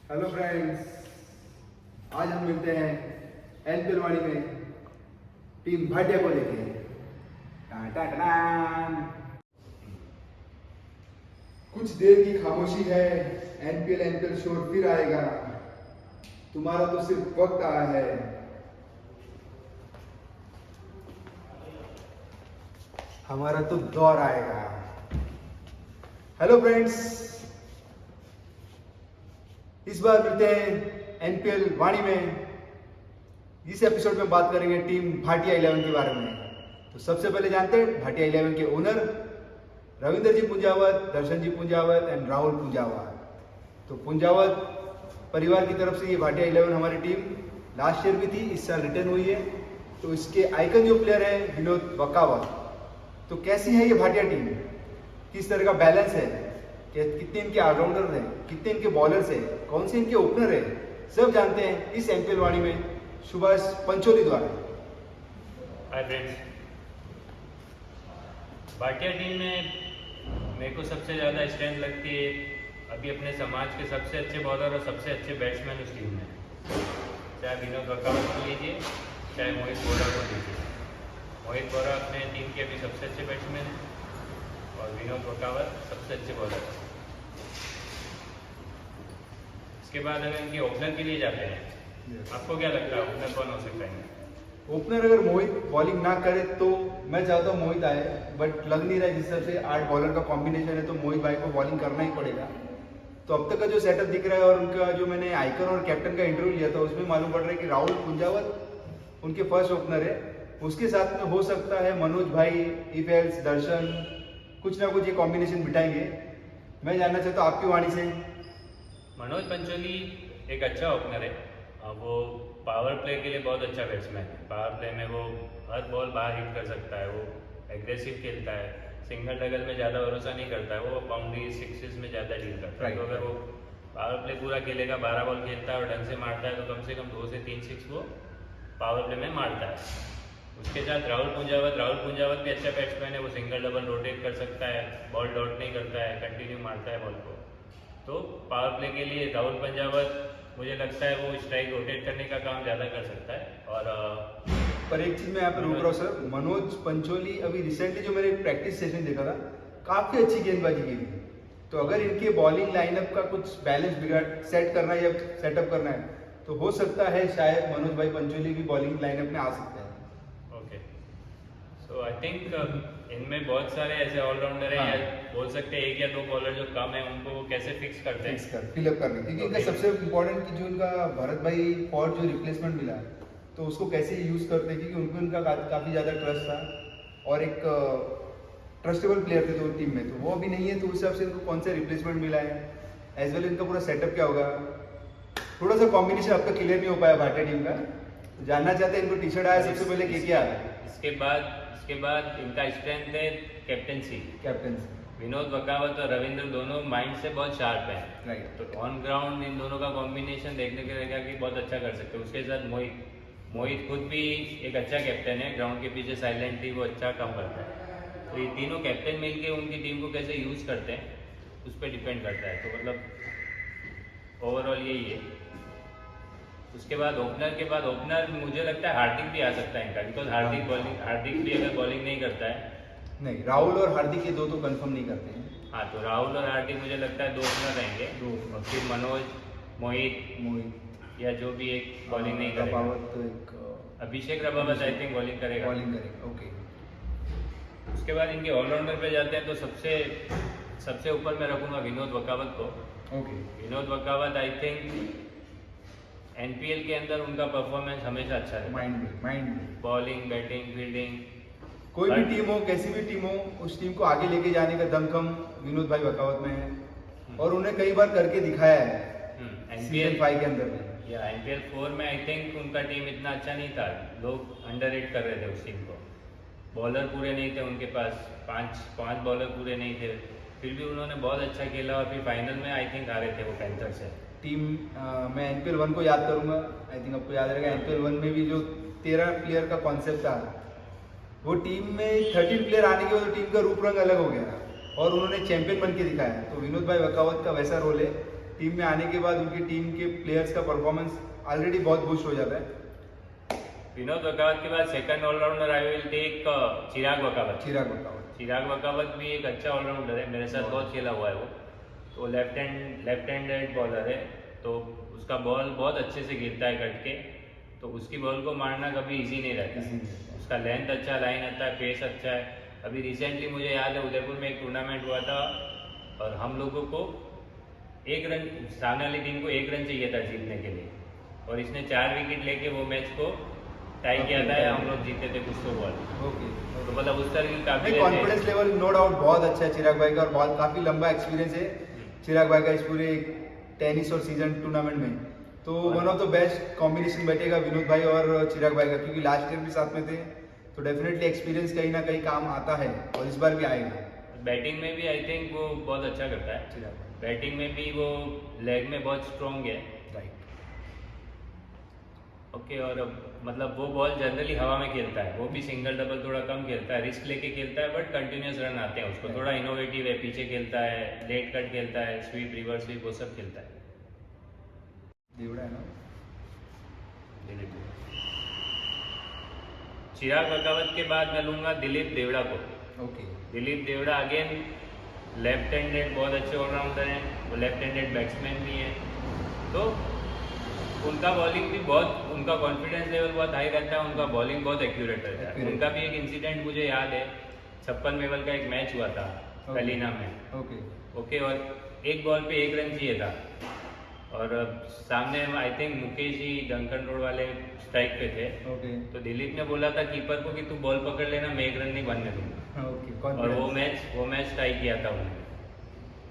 Hello friends, आज हम मिलते हैं एनपीएल वाणी में टीम भाटिया को लेके। टाटाटाटान। कुछ देर की खामोशी है, एनपीएल शोर फिर आएगा। तुम्हारा तो सिर्फ वक्त आया है। हमारा तो दौर आएगा। हेलो फ्रेंड्स, इस बार मिलते हैं एनपीएल वाणी में। इस एपिसोड में बात करेंगे टीम भाटिया 11 के बारे में। तो सबसे पहले जानते हैं भाटिया 11 के ओनर रविंद्र जी पुंजावत, दर्शन जी पुंजावत एंड राहुल पुंजावत। तो पुंजावत परिवार की तरफ से ये भाटिया 11 हमारी टीम लास्ट ईयर भी थी, इस साल रिटर्न हुई है। तो इसके आइकन जो प्लेयर है विनोद वकावत। तो कैसी है ये भाटिया टीम, किस तरह का बैलेंस है, कितने इनके ऑलराउंडर हैं, कितने इनके बॉलर्स हैं, कौन से इनके ओपनर है, सब जानते हैं इस एनपीएल वाणी में सुभाष पंचोली द्वारा। हाय फ्रेंड्स, भाटिया टीम में मेरे को सबसे ज़्यादा स्ट्रेंथ लगती है अभी अपने समाज के सबसे अच्छे बॉलर और सबसे अच्छे बैट्समैन उस टीम में, चाहे विनोद वकावत को लीजिए चाहे मोहित बोरा को लीजिए। मोहित बोरा अपने टीम के अभी सबसे अच्छे बैट्समैन हैं और विनोद वकावत सबसे अच्छे बॉलर हैं। इसके बाद अगर इनके ओपनर के लिए जाते हैं, आपको क्या लगता है ओपनर कौन हो सकता है? ओपनर अगर मोहित बॉलिंग ना करे तो मैं चाहता हूँ मोहित आए, बट लग नहीं रहा है। जिस हिसाब से 8 बॉलर का कॉम्बिनेशन है तो मोहित भाई को बॉलिंग करना ही पड़ेगा। तो अब तक का जो सेटअप दिख रहा है और उनका जो मैंने आइकन और कैप्टन का इंटरव्यू लिया था उसमें मालूम पड़ रहा है कि राहुल पुंजावत उनके फर्स्ट ओपनर है। उसके साथ में हो सकता है मनोज भाई, इफेल्स, दर्शन, कुछ ना कुछ ये कॉम्बिनेशन बिठाएंगे। मैं जानना चाहता हूँ आपकी वाणी से। मनोज पंचोली एक अच्छा ओपनर है। वो पावर प्ले के लिए बहुत अच्छा बैट्समैन है। पावर प्ले में वो हर बॉल बाहर हिट कर सकता है, वो एग्रेसिव खेलता है, सिंगल डबल में ज़्यादा भरोसा नहीं करता है, वो बाउंड्री सिक्सेस में ज़्यादा डील करता है। तो अगर वो पावर प्ले पूरा खेलेगा, 12 बॉल खेलता है और ढंग से मारता है तो कम से कम 2 से 3 सिक्स वो पावर प्ले में मारता है। उसके साथ राहुल पुंजावत भी अच्छा बैट्समैन है। वो सिंगल डबल रोटेट कर सकता है, बॉल डॉट नहीं करता है, कंटिन्यू मारता है बॉल को। तो पावर प्ले के लिए राहुल पुंजावत मुझे लगता है वो स्ट्राइक रोटेट करने का काम ज़्यादा कर सकता है। और पर एक चीज मैं यहाँ पे रोक रहा हूँ सर, मनोज पंचोली अभी रिसेंटली जो मैंने प्रैक्टिस सेशन देखा था, काफी अच्छी गेंदबाजी की थी। तो अगर इनके बॉलिंग लाइनअप का कुछ बैलेंस बिगाड़ सेट करना है या सेटअप करना है तो हो सकता है शायद मनोज भाई पंचोली भी बॉलिंग लाइनअप में आ सकता है। ओके, सो आई थिंक इनमें बहुत सारे ऐसे ऑलराउंडर हैं, या बोल सकते हैं 1 या 2 बॉलर जो कम है उनको वो कैसे फिक्स करते हैं, फिलअप करने। क्योंकि इनका सबसे इम्पोर्टेंट कि जो इनका भरत भाई फॉर जो रिप्लेसमेंट मिला तो उसको कैसे यूज करते हैं, क्योंकि उनको इनका काफी ज्यादा ट्रस्ट था और एक ट्रस्टेबल प्लेयर थे तो टीम में, तो वो अभी नहीं है। तो उस हिसाब से इनको कौन सा रिप्लेसमेंट मिला है, एज वेल इनका पूरा सेटअप क्या होगा। थोड़ा सा कॉम्बिनेशन अब तक क्लियर नहीं हो पाया भाटिया टीम का। तो जानना चाहते हैं इनको टी शर्ट आया सबसे पहले क्या है। इसके बाद इनका स्ट्रेंथ है कैप्टनसी। विनोद वकावत और रविंद्र दोनों माइंड से बहुत शार्प हैं। राइट। तो ऑन ग्राउंड इन दोनों का कॉम्बिनेशन देखने के रहेगा कि बहुत अच्छा कर सकते हैं। उसके साथ मोहित खुद भी एक अच्छा कैप्टन है, ग्राउंड के पीछे साइलेंटली वो अच्छा काम करता है। तो ये तीनों कैप्टन मिलके उनकी टीम को कैसे यूज करते हैं उस पर डिपेंड करता है। तो मतलब ओवरऑल यही है। उसके बाद ओपनर मुझे लगता है हार्दिक भी आ सकता है इनका, बिकॉज हार्दिक भी अगर बॉलिंग नहीं करता है। नहीं, राहुल और हार्दिक ये दो तो कंफर्म नहीं करते हैं। हाँ, तो राहुल और हार्दिक मुझे लगता है 2 ओपनर रहेंगे। और फिर मनोज, मोहित या जो भी एक बॉलिंग नहीं करेगा। तो एक अभिषेक रबावत आई थिंक बॉलिंग करेगा। ओके। उसके बाद इनके ऑलराउंडर पे जाते हैं तो सबसे ऊपर मैं रखूंगा विनोद वकावत को। Okay. Vinod Wakawat I think NPL के अंदर उनका परफॉर्मेंस हमेशा अच्छा है। माइंड बॉलिंग, बैटिंग, फील्डिंग, कोई भी टीम हो, कैसी भी टीम हो, उस टीम को आगे लेके जाने का दमखम विनोद भाई वकावत में है और उन्हें कई बार करके दिखाया है एनपीएल 5 के अंदर में। या एनपीएल 4 में आई थिंक उनका टीम इतना अच्छा नहीं था, लोग अंडररेट कर रहे थे उस टीम को। बॉलर पूरे नहीं थे उनके पास, 5 बॉलर पूरे नहीं थे, फिर भी उन्होंने बहुत अच्छा खेला और फिर फाइनल में आई थिंक हारे थे वो पैंथर से। टीम मैं एनपीएल 1 को याद करूंगा, आई थिंक आपको याद रहेगा। एनपीएल 1 में भी जो 13 प्लेयर का कॉन्सेप्ट था, वो टीम में 13 प्लेयर आने के बाद टीम का रूप रंग अलग हो गया और उन्होंने चैंपियन बन के दिखाया। तो विनोद भाई वकावत का वैसा रोल है टीम में आने के बाद उनकी टीम के प्लेयर्स का परफॉर्मेंस ऑलरेडी बहुत बूस्ट हो जाता है। विनोद वकावत के बाद second allrounder I will take Chirag Wakawat. Chirag Wakawat भी एक अच्छा ऑलराउंडर है, मेरे साथ बहुत खेला हुआ है वो। तो लेफ्ट हैंडेड बॉलर है, तो उसका बॉल बहुत अच्छे से गिरता है कट के, तो उसकी बॉल को मारना कभी इजी नहीं रहता। उसका लेंथ अच्छा, लाइन अच्छा है, पेस अच्छा है। अभी रिसेंटली मुझे याद है उदयपुर में एक टूर्नामेंट हुआ था और हम लोगों को 1 रन, सामने वाली टीम को 1 रन चाहिए था जीतने के लिए, और इसने 4 विकेट लेके वो मैच को टाई किया था, हम लोग जीते थे कुछ तो बॉल। तो मतलब उस तरह की काफी कॉन्फिडेंस लेवल नो डाउट बहुत अच्छा है चिराग भाई का, और बहुत काफी लंबा एक्सपीरियंस है चिराग भाई का इस पूरे टेनिस और सीजन टूर्नामेंट में। तो one of the best combination बैठेगा विनोद भाई और चिराग भाई का, क्योंकि लास्ट ईयर भी साथ में थे, तो डेफिनेटली एक्सपीरियंस कहीं ना कहीं काम आता है और इस बार भी आएगा। बैटिंग में भी आई थिंक वो बहुत अच्छा करता है चिराग, बैटिंग में भी वो लेग में बहुत स्ट्रॉन्ग है। Right, okay. और मतलब वो बॉल जनरली हवा में खेलता है, वो भी सिंगल डबल थोड़ा कम खेलता है, रिस्क लेके खेलता है, बट कंटिन्यूस रन आते हैं उसको। थोड़ा इनोवेटिव है, पीछे खेलता है, लेट कट खेलता है, स्वीप, रिवर्स स्वीप, वो सब खेलता है। देवड़ा है ना, चिराग वकावत के बाद मैं लूंगा दिलीप देवड़ा को। Okay. Dilip Deora again left handed बहुत अच्छे ऑलराउंडर हैं, वो लेफ्ट हैंडेड बैट्समैन भी हैं, तो उनका बॉलिंग भी बहुत, उनका कॉन्फिडेंस लेवल बहुत हाई रहता है, उनका बॉलिंग बहुत एक्यूरेट रहता है। उनका भी एक इंसिडेंट मुझे याद है, 56 मेवल का एक मैच हुआ था कलीना में। ओके। और एक बॉल पे 1 रन चाहिए था, और सामने I think Mukesh ji Duncan Road वाले स्ट्राइक पे थे। तो दिलीप ने बोला था कीपर को कि तू बॉल पकड़ लेना, मैं 1 रन नहीं बनने दूंगा। और वो मैच टाई किया था उन्होंने।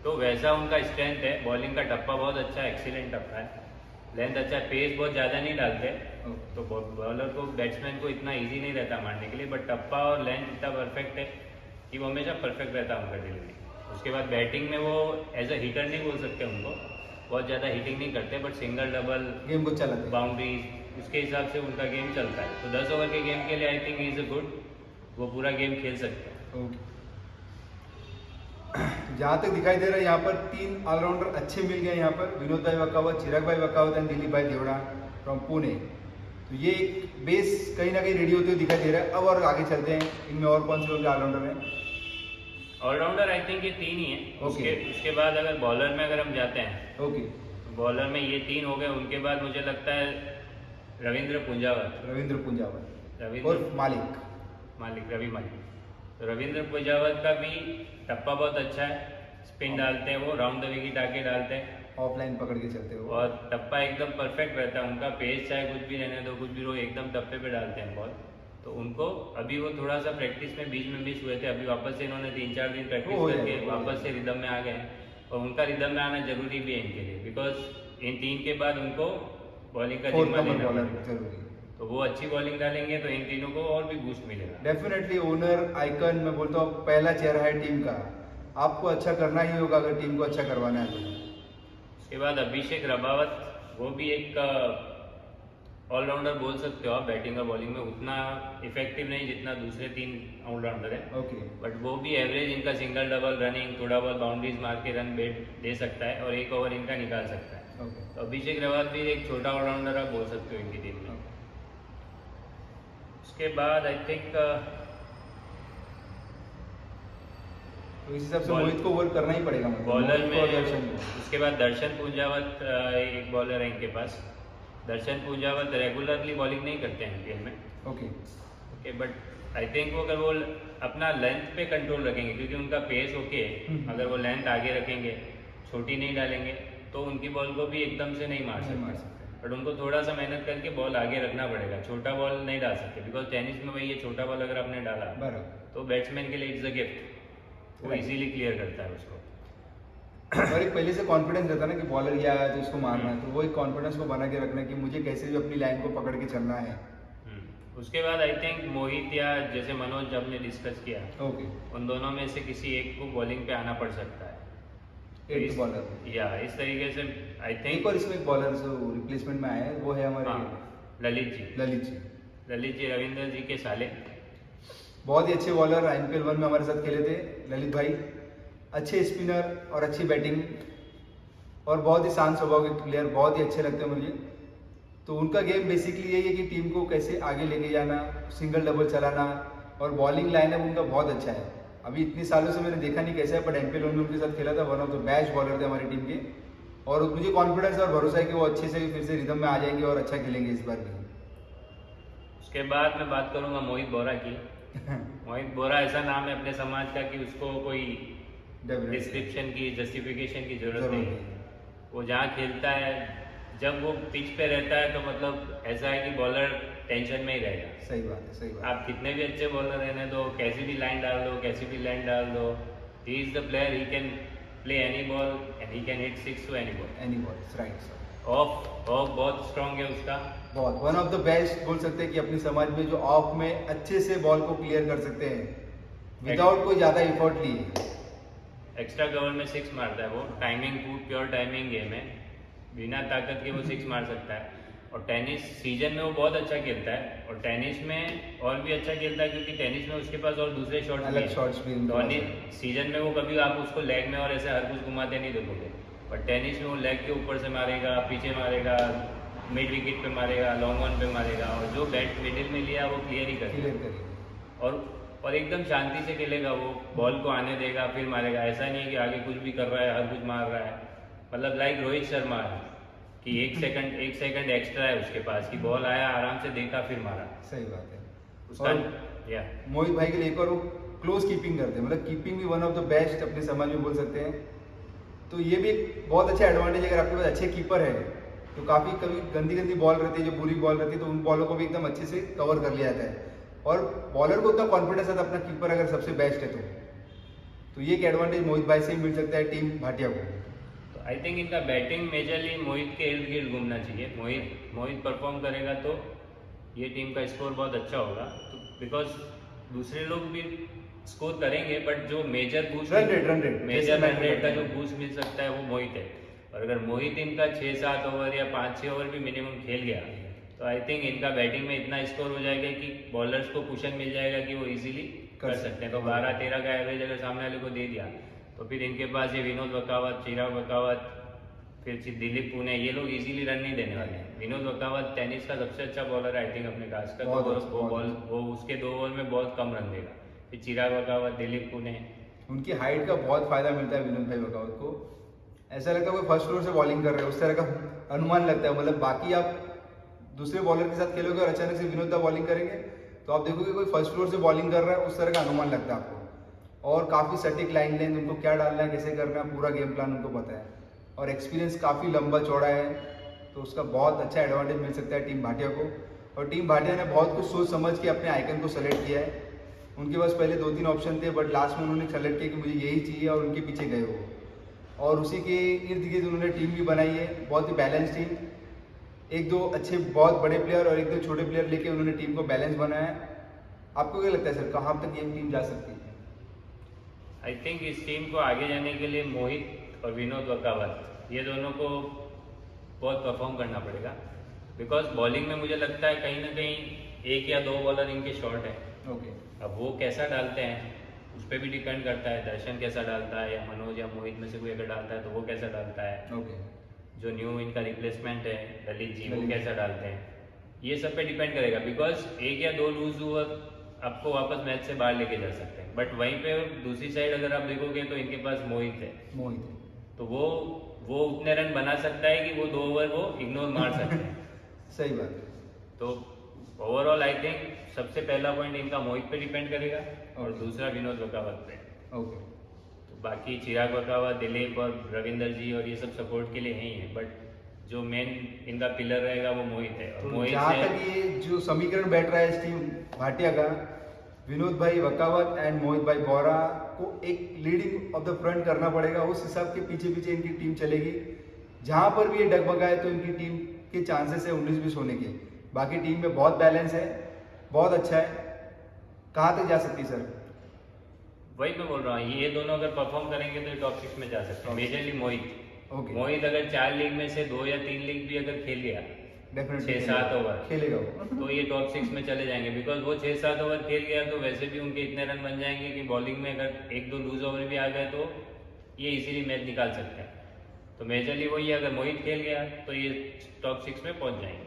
तो वैसा उनका स्ट्रेंथ है, बॉलिंग का टप्पा बहुत अच्छा है, एक्सीलेंट टप्पा है, लेंथ अच्छा है, पेस बहुत ज़्यादा नहीं डालते, तो बॉलर को, बैट्समैन को इतना इजी नहीं रहता मारने के लिए, बट टप्पा और लेंथ इतना परफेक्ट है कि वो हमेशा परफेक्ट रहता है उनका डिलीवरी। उसके बाद बैटिंग में वो एज अ हिटर नहीं बोल सकते उनको, बहुत ज़्यादा हिटिंग नहीं करते, बट सिंगल डबल गेम को चलाते, बाउंड्रीज, उसके हिसाब से उनका गेम चलता है। तो 10 ओवर के गेम के लिए I think is a good, वो पूरा गेम खेल सकते हैं। जहाँ तक दिखाई दे रहा है यहाँ पर 3 ऑलराउंडर अच्छे मिल गए यहाँ पर, विनोद भाई वकावत, चिराग भाई वकावत एंड दिलीप भाई देवड़ा फ्रॉम पुणे। तो ये एक बेस कहीं ना कहीं रेडी होते हुए दिखाई दे रहा है। अब और आगे चलते हैं, इनमें और कौन से ऑलराउंडर हैं? ऑलराउंडर आई थिंक ये 3 ही है। उसके बाद अगर बॉलर में अगर हम जाते हैं, ओके, बॉलर में ये 3 हो गए। उनके बाद मुझे लगता है रविंद्र पुंजावत और रवि मालिक। तो रविंद्र पुंजावत का भी टप्पा बहुत अच्छा है, स्पिन डालते हैं, वो राउंड द विकेट आके डालते हैं, ऑफलाइन पकड़ के चलते हो, और टप्पा एकदम परफेक्ट रहता है उनका। पेस चाहे कुछ भी रहने दो, कुछ भी रो, एकदम टप्पे पे डालते हैं बॉल। तो उनको अभी वो थोड़ा सा प्रैक्टिस में बीच में मिस हुए थे, अभी वापस से इन्होंने 3-4 दिन प्रैक्टिस करके वापस से रिदम में आ गए हैं, और उनका रिदम में आना जरूरी भी है इनके लिए, बिकॉज इन 3 के बाद उनको बॉलिंग का जिम्मा लेना जरूरी। तो वो अच्छी बॉलिंग डालेंगे तो इन तीनों को और भी बूस्ट मिलेगा। डेफिनेटली ओनर आइकन, मैं बोलता हूँ पहला चेहरा है टीम का, आपको अच्छा करना ही होगा अगर टीम को अच्छा करवाना है तो। उसके बाद अभिषेक रबावत, वो भी एक ऑलराउंडर बोल सकते हो आप, बैटिंग और बॉलिंग में उतना इफेक्टिव नहीं जितना दूसरे 3 ऑलराउंडर है। ओके, बट वो भी एवरेज, इनका सिंगल डबल रनिंग, थोड़ा बहुत बाउंड्रीज मार के रन दे सकता है, और 1 ओवर इनका निकाल सकता है। तो अभिषेक रबावत भी एक छोटा ऑलराउंडर आप बोल सकते हो इनकी टीम में। उसके बाद आई थिंक तो इस हिसाब से मोहित को वर्क करना ही पड़ेगा बॉलर में। उसके बाद दर्शन पुंजावत एक बॉलर है इनके पास। दर्शन पुंजावत रेगुलरली बॉलिंग नहीं करते हैं आईपीएल में। ओके, बट आई थिंक वो अगर वो अपना लेंथ पे कंट्रोल रखेंगे, क्योंकि उनका पेस ओके, अगर वो लेंथ आगे रखेंगे, छोटी नहीं डालेंगे, तो उनकी बॉल को भी एकदम से नहीं मार सकते। बट उनको थोड़ा सा मेहनत करके बॉल आगे रखना पड़ेगा, छोटा बॉल नहीं डाल सकते, बिकॉज टेनिस में वही ये छोटा बॉल अगर आपने डाला तो बैट्समैन के लिए इट्स अ गिफ्ट, वो इजीली क्लियर करता है उसको। और एक पहले से कॉन्फिडेंस रहता है ना कि बॉलर ये आया तो उसको मारना है, तो वो एक कॉन्फिडेंस को बना के रखना है कि मुझे कैसे भी अपनी लाइन को पकड़ के चलना है। उसके बाद आई थिंक मोहित या जैसे मनोज जब ने डिस्कस किया, उन दोनों में से किसी एक को बॉलिंग पे आना पड़ सकता है, एक बॉलर या इस तरीके से आई थिंक। एक और इसमें एक बॉलर जो रिप्लेसमेंट में आए हैं वो है हमारे ललित जी रविंद्र जी के साले, बहुत ही अच्छे बॉलर, आईपीएल 1 में हमारे साथ खेले थे ललित भाई, अच्छे स्पिनर और अच्छी बैटिंग, और बहुत ही शांत स्वभाव के प्लेयर, बहुत ही अच्छे लगते हैं मुझे। तो उनका गेम बेसिकली यही है कि टीम को कैसे आगे लेके जाना, सिंगल डबल चलाना, और बॉलिंग लाइनअप उनका बहुत अच्छा है। अभी इतने सालों से मैंने देखा नहीं कैसा है, बट एमपीएल में उनके साथ खेला था, one of the best bowler थे हमारी टीम के। और मुझे कॉन्फिडेंस और भरोसा है कि वो अच्छे से फिर से रिदम में आ जाएंगे और अच्छा खेलेंगे इस बार भी। उसके बाद मैं बात करूंगा मोहित बोरा की। मोहित बोरा ऐसा नाम है अपने समाज का कि उसको कोई डिस्क्रिप्शन की, जस्टिफिकेशन की जरूरत नहीं है। वो जहाँ खेलता है, जब वो पिच पे रहता है, तो मतलब ऐसा है कि बॉलर टेंशन में ही रहेगा। सही बात है, सही बात है। आप कितने भी अच्छे बॉलर रहने दो, कैसी भी लाइन डाल दो, कैसी भी लाइन डाल दो, he is the player, he can play any ball and he can hit six to any ball. Any ball, right sir. Off बहुत स्ट्रांग है उसका। बहुत, वन ऑफ द बेस्ट बोल सकते हैं कि अपने समाज में जो ऑफ में अच्छे से बॉल को क्लियर कर सकते हैं विदाउट कोई ज़्यादा एफर्ट लिए। एक्स्ट्रा कवर में सिक्स मारता है वो, टाइमिंग, प्योर टाइमिंग गेम है, बिना ताकत के वो सिक्स मार सकता है। और टेनिस सीजन में वो बहुत अच्छा खेलता है, और टेनिस में और भी अच्छा खेलता है क्योंकि टेनिस में उसके पास और दूसरे शॉट्स अलग शॉट्स भी उनके पास हैं। सीजन में वो कभी आप उसको लेग में और ऐसे हर कुछ घुमाते नहीं देखोगे, पर टेनिस में वो लेग के ऊपर से मारेगा, पीछे मारेगा, मिड विकेट पे मारेगा, लॉन्ग ऑन पे मारेगा, और जो बैट मिडिल में लिया वो क्लियर ही करेगा। और एकदम शांति से खेलेगा वो, बॉल को आने देगा फिर मारेगा। ऐसा नहीं है कि आगे कुछ भी कर रहा है, हर कुछ मार रहा है। मतलब लाइक रोहित शर्मा है कि एक सेकंड एक्स्ट्रा है उसके पास, कि बॉल आया आराम से देखा फिर मारा। सही बात है उसका या मोहित भाई के लिए एक और वो क्लोज कीपिंग करते हैं, मतलब कीपिंग भी वन ऑफ द बेस्ट अपने समाज में बोल सकते हैं। तो ये भी एक बहुत अच्छा एडवांटेज है, अगर आपके पास अच्छे कीपर है तो काफ़ी कभी गंदी बॉल रहती है, जो बुरी बॉल रहती है, तो उन बॉलों को भी एकदम अच्छे से कवर कर लिया जाता है। और बॉलर को उतना कॉन्फिडेंस आता है अपना कीपर अगर सबसे बेस्ट है तो ये एक एडवांटेज मोहित भाई से ही मिल सकता है टीम भाटिया को। तो आई थिंक इनका बैटिंग मेजरली मोहित के इर्द गिर्द घूमना चाहिए। मोहित परफॉर्म करेगा तो ये टीम का स्कोर बहुत अच्छा होगा, तो बिकॉज दूसरे लोग भी स्कोर करेंगे, बट जो मेजर बूस्ट रन रेट का जो बूस्ट मिल सकता है वो मोहित है। और अगर मोहित इनका 6-7 ओवर या 5-6 ओवर भी मिनिमम खेल गया, तो आई थिंक इनका बैटिंग में इतना स्कोर हो जाएगा कि बॉलर्स को कुशन मिल जाएगा कि वो इजीली कर सकते हैं। तो 12-13 का एवरेज अगर सामने वाले को दे दिया, तो फिर इनके पास ये विनोद वकावत, चिराग वकावत, फिर दिलीप पुणे, ये लोग इजीली रन नहीं देने वाले हैं। विनोद वकावत टेनिस का सबसे अच्छा बॉलर है आई थिंक अपने कास्ट का, तो वो उसके 2 ओवर में बहुत कम रन देगा। फिर चिराग वकावत, दिलीप पुणे, उनकी हाइट का बहुत फायदा मिलता है विनोद भाई वकावत को। ऐसा लगता है कोई फर्स्ट फ्लोर से बॉलिंग कर रहे हैं, उस तरह का अनुमान लगता है। मतलब बाकी आप दूसरे बॉलर के साथ खेलोगे और अचानक से विनोद दा बॉलिंग करेंगे तो आप देखोगे कोई फर्स्ट फ्लोर से बॉलिंग कर रहा है, उस तरह का अनुमान लगता है आपको। और काफ़ी सटीक लाइन लेंथ, उनको क्या डालना है, कैसे करना है, पूरा गेम प्लान उनको पता है। और एक्सपीरियंस काफ़ी लंबा चौड़ा है, तो उसका बहुत अच्छा एडवांटेज मिल सकता है टीम भाटिया को। और टीम भाटिया ने बहुत कुछ सोच समझ के अपने आइकन को सेलेक्ट किया है। उनके पास पहले 2-3 ऑप्शन थे, बट लास्ट में उन्होंने सेलेक्ट किया कि मुझे यही चाहिए, और उनके पीछे गए वो। और उसी के इर्द गिर्द उन्होंने टीम भी बनाई है, बहुत ही बैलेंस टीम। 1-2 अच्छे बहुत बड़े प्लेयर और 1-2 छोटे प्लेयर लेके उन्होंने टीम को बैलेंस बनाया है। आपको क्या लगता है सर, कहाँ तक ये टीम जा सकती है? आई थिंक इस टीम को आगे जाने के लिए मोहित और विनोद वकावत, ये दोनों को बहुत परफॉर्म करना पड़ेगा। बिकॉज बॉलिंग में मुझे लगता है कहीं ना कहीं 1 या 2 बॉलर इनके शॉर्ट है। ओके। अब वो कैसा डालते हैं उस पर भी डिपेंड करता है। दर्शन कैसा डालता है, या मनोज या मोहित में से कोई अगर डालता है तो वो कैसा डालता है। ओके। जो न्यू इनका रिप्लेसमेंट है ललित जी, वो कैसा डालते हैं, ये सब पे डिपेंड करेगा। बिकॉज 1 या 2 लूज ओवर आपको वापस मैच से बाहर लेके जा सकते हैं, बट वहीं पे दूसरी साइड अगर आप देखोगे तो इनके पास मोहित है, तो वो उतने रन बना सकता है कि वो 2 ओवर वो इग्नोर मार सकते हैं। सही बात है। तो ओवरऑल आई थिंक सबसे पहला पॉइंट इनका मोहित पे डिपेंड करेगा, और दूसरा विनोद वकावत पे। ओके। तो बाकी चिराग वकावत, दिलीप और रविंदर जी और ये सब सपोर्ट के लिए ही है, बट जो मेन इनका पिलर रहेगा वो मोहित है। और तो मोहित जहाँ तक ये जो समीकरण बैठ रहा है इस टीम भाटिया का, विनोद भाई वकावत एंड मोहित भाई बोरा को एक लीडिंग ऑफ द फ्रंट करना पड़ेगा। उस हिसाब के पीछे पीछे इनकी टीम चलेगी। जहाँ पर भी ये डगमगाए तो इनकी टीम के चांसेस है 19-20 होने के। बाकी टीम में बहुत बैलेंस है, बहुत अच्छा है। कहाँ तक जा सकती है सर? वही मैं बोल रहा हूँ, ये दोनों अगर परफॉर्म करेंगे तो टॉप 6 में जा सकते हैं। मेजरली मोहित। मोहित अगर 4 लीग में से 2 या 3 लीग भी अगर खेल गया, 6-7 ओवर खेलेगा वो, तो ये टॉप 6 में चले जाएंगे। बिकॉज वो 6-7 ओवर खेल गया तो वैसे भी उनके इतने रन बन जाएंगे कि बॉलिंग में अगर 1-2 लूज ओवर भी आ गए तो ये इजीली मैच निकाल सकते हैं। तो मेजरली वही है, अगर मोहित खेल गया तो ये टॉप 6 में पहुंच जाएंगे।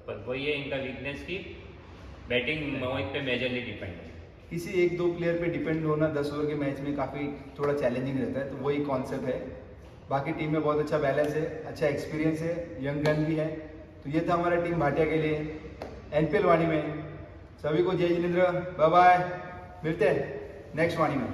पर वही है इनका वीकनेस की बैटिंग मोहित पे मेजरली डिपेंड है। किसी एक दो प्लेयर पे डिपेंड होना 10 ओवर के मैच में काफ़ी थोड़ा चैलेंजिंग रहता है, तो वही कॉन्सेप्ट है। बाकी टीम में बहुत अच्छा बैलेंस है, अच्छा एक्सपीरियंस है, यंग गन भी है। तो ये था हमारा टीम भाटिया के लिए एनपीएल वाणी में। सभी को जय जिनेंद्र, बाय बाय, मिलते हैं नेक्स्ट वाणी में।